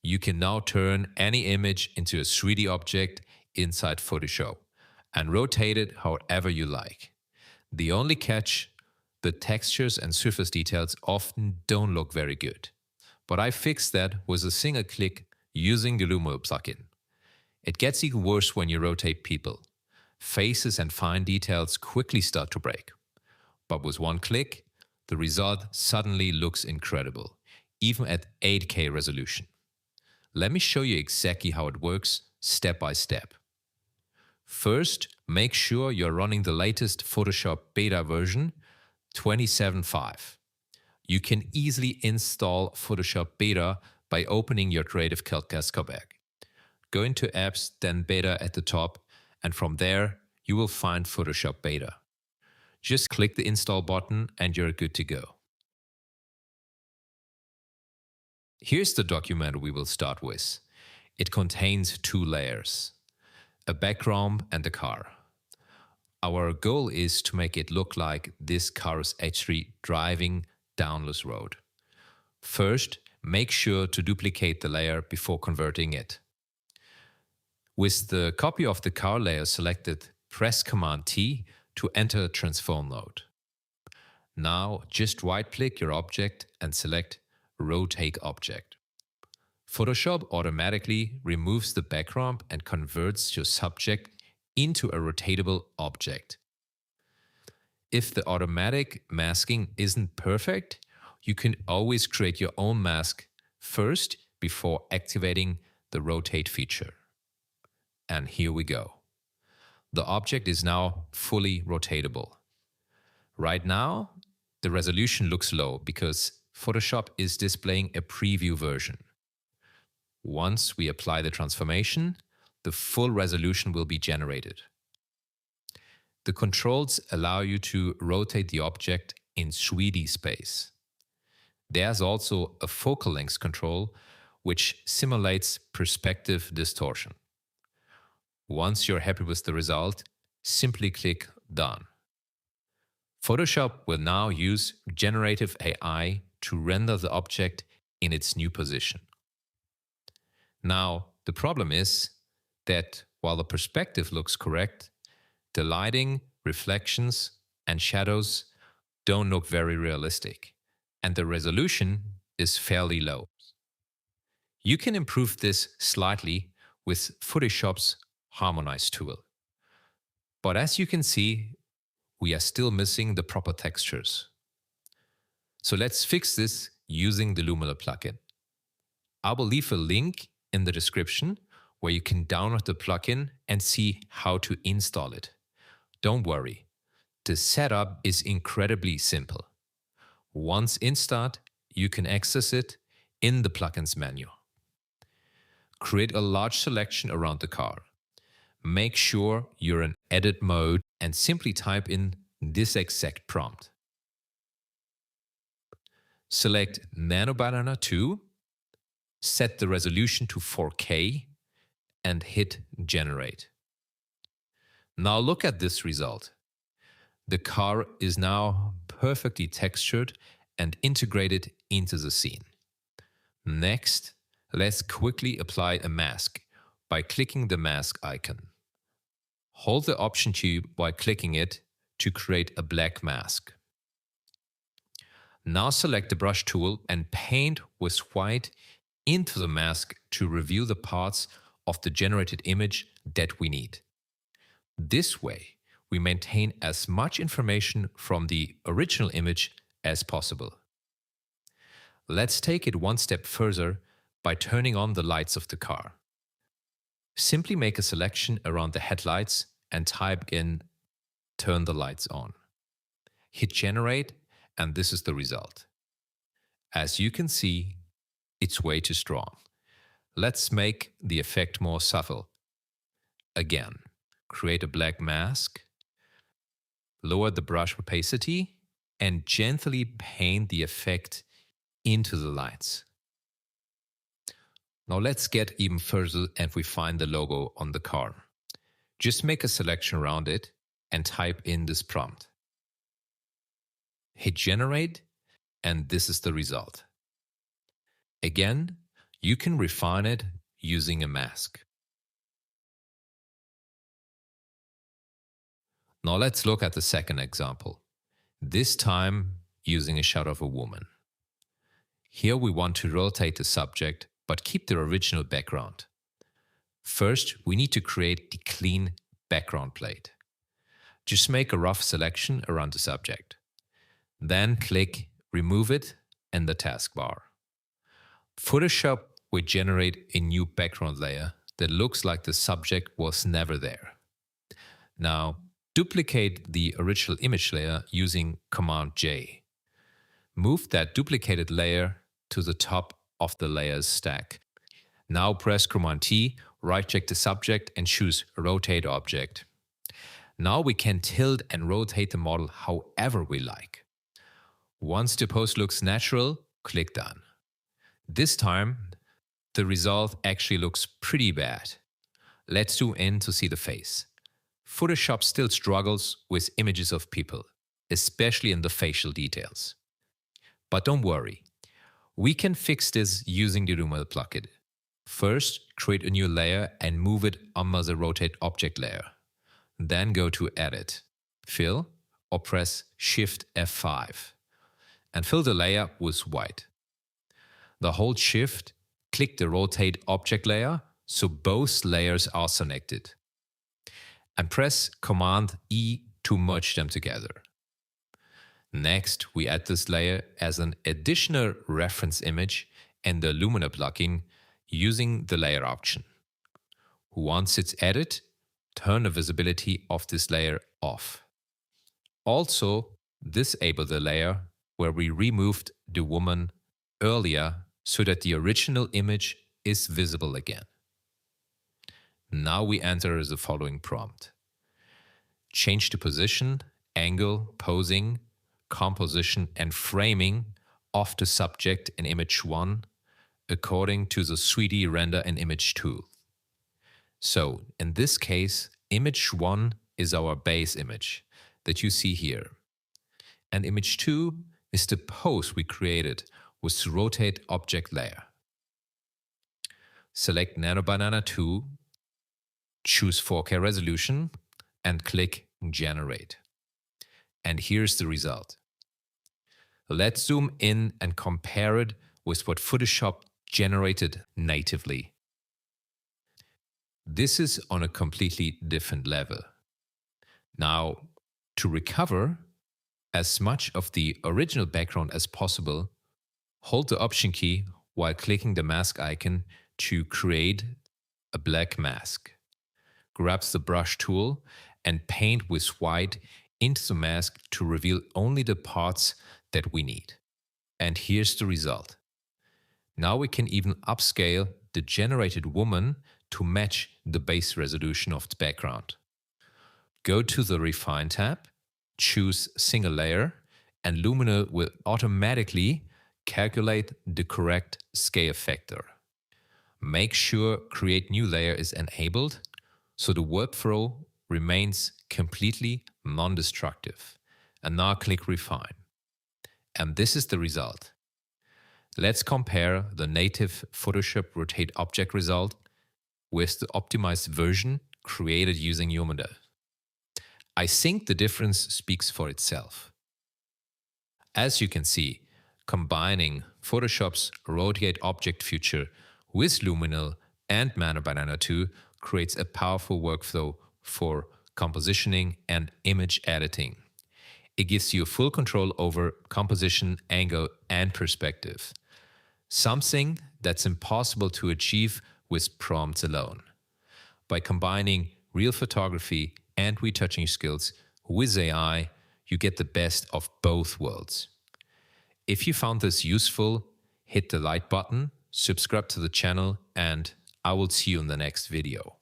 You can now turn any image into a 3D object inside Photoshop and rotate it however you like. The only catch, the textures and surface details often don't look very good. But I fixed that with a single click using the Luminel plugin. It gets even worse when you rotate people. Faces and fine details quickly start to break. But with one click, the result suddenly looks incredible, even at 8K resolution. Let me show you exactly how it works step by step. First, make sure you're running the latest Photoshop beta version 27.5. You can easily install Photoshop beta by opening your Creative Cloud desktop app. Go into Apps, then Beta at the top, and from there, you will find Photoshop beta. Just click the install button and you're good to go. Here's the document we will start with. It contains 2 layers, a background and a car. Our goal is to make it look like this car is actually driving down this road. First, make sure to duplicate the layer before converting it. With the copy of the car layer selected, press Command T to enter transform mode. Now just right-click your object and select Rotate Object. Photoshop automatically removes the background and converts your subject into a rotatable object. If the automatic masking isn't perfect, you can always create your own mask first before activating the rotate feature. And here we go. The object is now fully rotatable. Right now, the resolution looks low because Photoshop is displaying a preview version. Once we apply the transformation, the full resolution will be generated. The controls allow you to rotate the object in 3D space. There's also a focal length control, which simulates perspective distortion. Once you're happy with the result, simply click Done. Photoshop will now use generative AI to render the object in its new position. Now, the problem is that while the perspective looks correct, the lighting, reflections, and shadows don't look very realistic, and the resolution is fairly low. You can improve this slightly with Photoshop's Harmonize tool. But as you can see, we are still missing the proper textures. So let's fix this using the Luminel plugin. I will leave a link in the description where you can download the plugin and see how to install it. Don't worry, the setup is incredibly simple. Once installed, you can access it in the plugins menu. Create a large selection around the car. Make sure you're in edit mode and simply type in this exact prompt. Select Nano Banana 2, set the resolution to 4K and hit Generate. Now look at this result. The car is now perfectly textured and integrated into the scene. Next, let's quickly apply a mask by clicking the mask icon. Hold the Option key while clicking it to create a black mask. Now select the brush tool and paint with white into the mask to reveal the parts of the generated image that we need. This way, we maintain as much information from the original image as possible. Let's take it one step further by turning on the lights of the car. Simply make a selection around the headlights and type in Turn the lights on. Hit Generate, and this is the result. As you can see, it's way too strong. Let's make the effect more subtle. Again, create a black mask, lower the brush opacity, and gently paint the effect into the lights. Now let's get even further and we find the logo on the car. Just make a selection around it and type in this prompt. Hit Generate, and this is the result. Again, You can refine it using a mask. Now let's look at the second example, this time using a shot of a woman. Here we want to rotate the subject but keep the original background. First, we need to create the clean background plate. Just make a rough selection around the subject. Then click Remove it in the taskbar. Photoshop will generate a new background layer that looks like the subject was never there. Now, duplicate the original image layer using Command J. Move that duplicated layer to the top of the layers stack. Now press Command T, right-click the subject and choose Rotate Object. Now we can tilt and rotate the model however we like. Once the pose looks natural, click Done. This time, the result actually looks pretty bad. Let's zoom in to see the face. Photoshop still struggles with images of people, especially in the facial details. But don't worry, we can fix this using the Luminel plugin. First, create a new layer and move it under the Rotate Object layer. Then go to Edit, Fill, or press Shift F5 and fill the layer with white. The hold Shift, click the Rotate Object layer so both layers are selected. And press Command E to merge them together. Next, we add this layer as an additional reference image in the Luminel plugin using the layer option. Once it's added, turn the visibility of this layer off. Also, disable the layer where we removed the woman earlier so that the original image is visible again. Now we enter the following prompt. Change the position, angle, posing, composition and framing of the subject in image 1 according to the 3D render in image 2. So in this case, image 1 is our base image that you see here. And image 2 is the pose we created with the Rotate Object layer. Select Nano Banana 2, choose 4K resolution and click Generate. And here's the result. Let's zoom in and compare it with what Photoshop generated natively. This is on a completely different level. Now, to recover as much of the original background as possible, hold the Option key while clicking the mask icon to create a black mask. Grab the brush tool and paint with white into the mask to reveal only the parts that we need. And here's the result. Now we can even upscale the generated woman to match the base resolution of the background. Go to the Refine tab, choose Single Layer, and Luminel will automatically calculate the correct scale factor. Make sure Create New Layer is enabled so the workflow remains completely non-destructive. And now click Refine. And this is the result. Let's compare the native Photoshop Rotate Object result with the optimized version created using Luminel. I think the difference speaks for itself. As you can see, combining Photoshop's Rotate Object feature with Luminel and Nano Banana 2 creates a powerful workflow for compositioning and image editing. It gives you full control over composition, angle, and perspective. Something that's impossible to achieve with prompts alone. By combining real photography and retouching skills with AI, you get the best of both worlds. If you found this useful, hit the like button, subscribe to the channel, and I will see you in the next video.